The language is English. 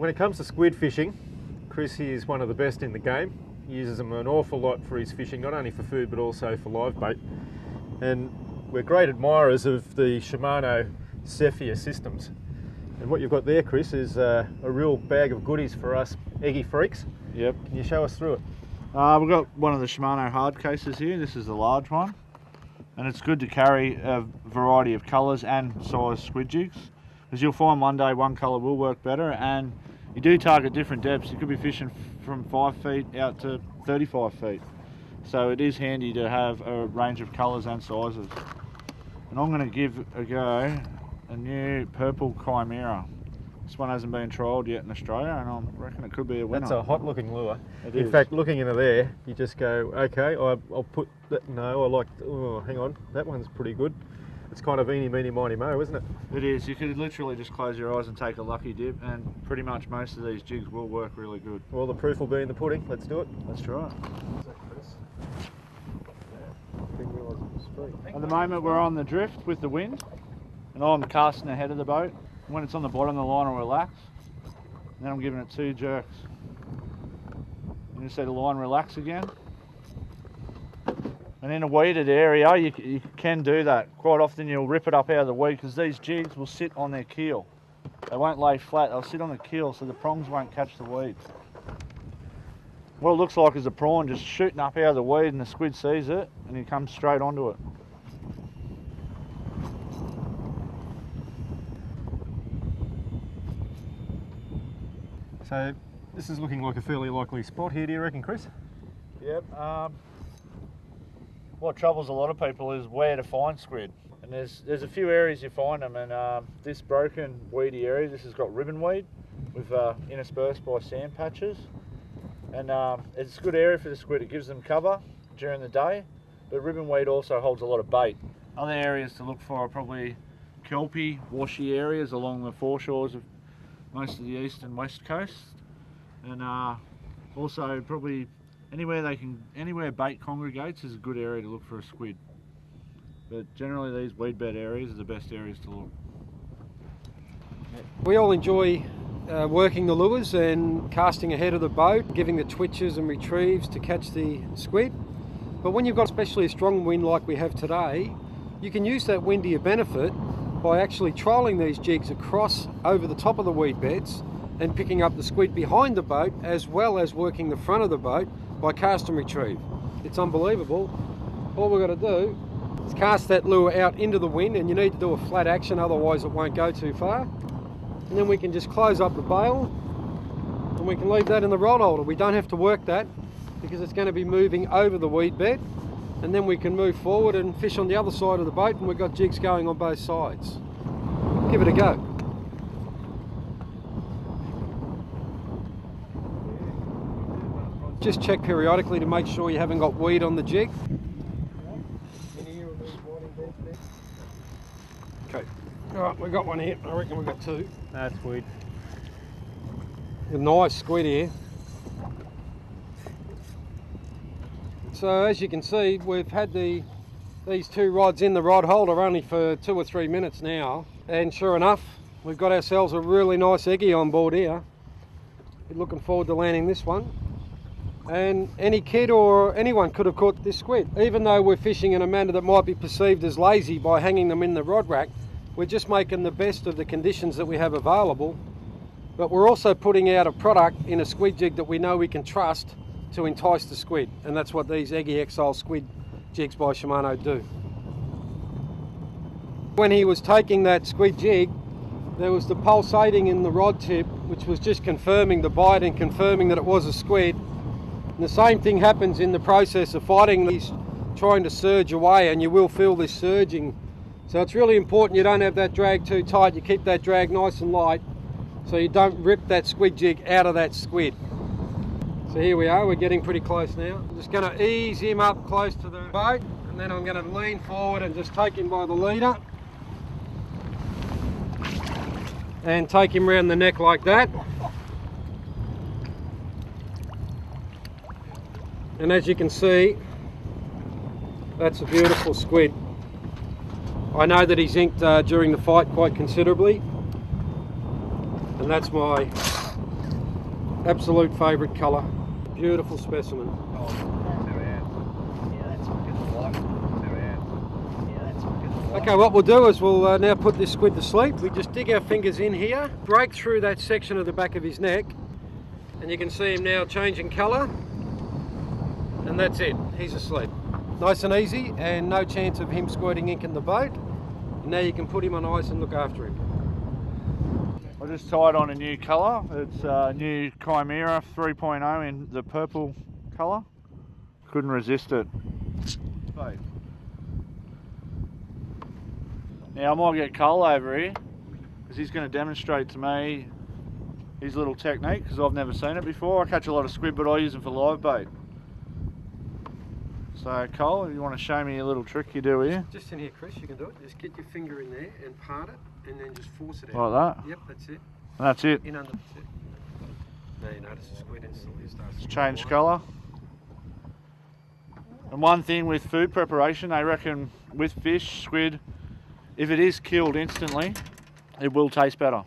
When it comes to squid fishing, Chris is one of the best in the game. He uses them an awful lot for his fishing, not only for food but also for live bait. And we're great admirers of the Shimano Sephia systems. And what you've got there, Chris, is a real bag of goodies for us eggy freaks. Yep. Can you show us through it? We've got one of the Shimano hard cases here. This is the large one. And it's good to carry a variety of colours and size squid jigs. As you'll find one day one colour will work better, and you do target different depths. You could be fishing from 5 feet out to 35 feet. So it is handy to have a range of colours and sizes. And I'm going to give a go a new purple Chimera. This one hasn't been trialled yet in Australia, and I reckon it could be a winner. That's a hot looking lure. In fact, looking into there, you just go, okay, I'll put that, no, I like, oh, hang on, that one's pretty good. It's kind of eeny, meeny, miny, mo, isn't it? It is. You could literally just close your eyes and take a lucky dip, and pretty much most of these jigs will work really good. Well, the proof will be in the pudding. Let's do it. Let's try it. At the moment we're on the drift with the wind, and I'm casting ahead of the boat. When it's on the bottom of the line, I'll relax. And then I'm giving it 2 jerks. You see the line relax again. And in a weeded area, you can do that. Quite often you'll rip it up out of the weed because these jigs will sit on their keel. They won't lay flat, they'll sit on the keel so the prongs won't catch the weed. What it looks like is a prawn just shooting up out of the weed, and the squid sees it and he comes straight onto it. So this is looking like a fairly likely spot here, do you reckon, Chris? Yep. What troubles a lot of people is where to find squid. And there's a few areas you find them, and this broken weedy area, this has got ribbon weed with interspersed by sand patches. And it's a good area for the squid. It gives them cover during the day, but ribbon weed also holds a lot of bait. Other areas to look for are probably kelpy, washy areas along the foreshores of most of the east and west coast, and also probably anywhere bait congregates is a good area to look for a squid. But generally these weed bed areas are the best areas to look. We all enjoy working the lures and casting ahead of the boat, giving the twitches and retrieves to catch the squid. But when you've got especially a strong wind like we have today, you can use that wind to your benefit by actually trolling these jigs across over the top of the weed beds and picking up the squid behind the boat, as well as working the front of the boat by cast and retrieve. It's unbelievable. All we've got to do is cast that lure out into the wind, and you need to do a flat action, otherwise it won't go too far. And then we can just close up the bail and we can leave that in the rod holder. We don't have to work that because it's going to be moving over the weed bed, and then we can move forward and fish on the other side of the boat, and we've got jigs going on both sides. Give it a go. Just check periodically to make sure you haven't got weed on the jig. Okay, alright, we've got one here. I reckon we've got 2. That's weed. A nice squid here. So as you can see, we've had these 2 rods in the rod holder only for 2 or 3 minutes now, and sure enough we've got ourselves a really nice eggy on board here. We're looking forward to landing this one, and any kid or anyone could have caught this squid. Even though we're fishing in a manner that might be perceived as lazy by hanging them in the rod rack, we're just making the best of the conditions that we have available, but we're also putting out a product in a squid jig that we know we can trust to entice the squid, and that's what these Egixile squid jigs by Shimano do. When he was taking that squid jig, there was the pulsating in the rod tip, which was just confirming the bite and confirming that it was a squid. And the same thing happens in the process of fighting. He's trying to surge away, and you will feel this surging. So it's really important you don't have that drag too tight. You keep that drag nice and light so you don't rip that squid jig out of that squid. So here we are, we're getting pretty close now. I'm just going to ease him up close to the boat, and then I'm going to lean forward and just take him by the leader and take him around the neck like that. And as you can see, that's a beautiful squid. I know that he's inked during the fight quite considerably, and that's my Absolute favourite colour. Beautiful specimen. Okay, what we'll do is we'll now put this squid to sleep. We just dig our fingers in here, break through that section of the back of his neck, and you can see him now changing colour. And that's it, he's asleep. Nice and easy, and no chance of him squirting ink in the boat. And now you can put him on ice and look after him. I just tied on a new colour. It's a new Chimera 3.0 in the purple colour. Couldn't resist it. Now I might get Cole over here because he's going to demonstrate to me his little technique, because I've never seen it before. I catch a lot of squid, but I use them for live bait. So Cole, you want to show me a little trick you do here? Just in here, Chris, you can do it. Just get your finger in there and part it, and then just force it out. Like that? Yep, that's it. And that's it. In under, that's it. Now you notice the squid instantly starts to Change colour. And one thing with food preparation, they reckon with fish, squid, if it is killed instantly, it will taste better.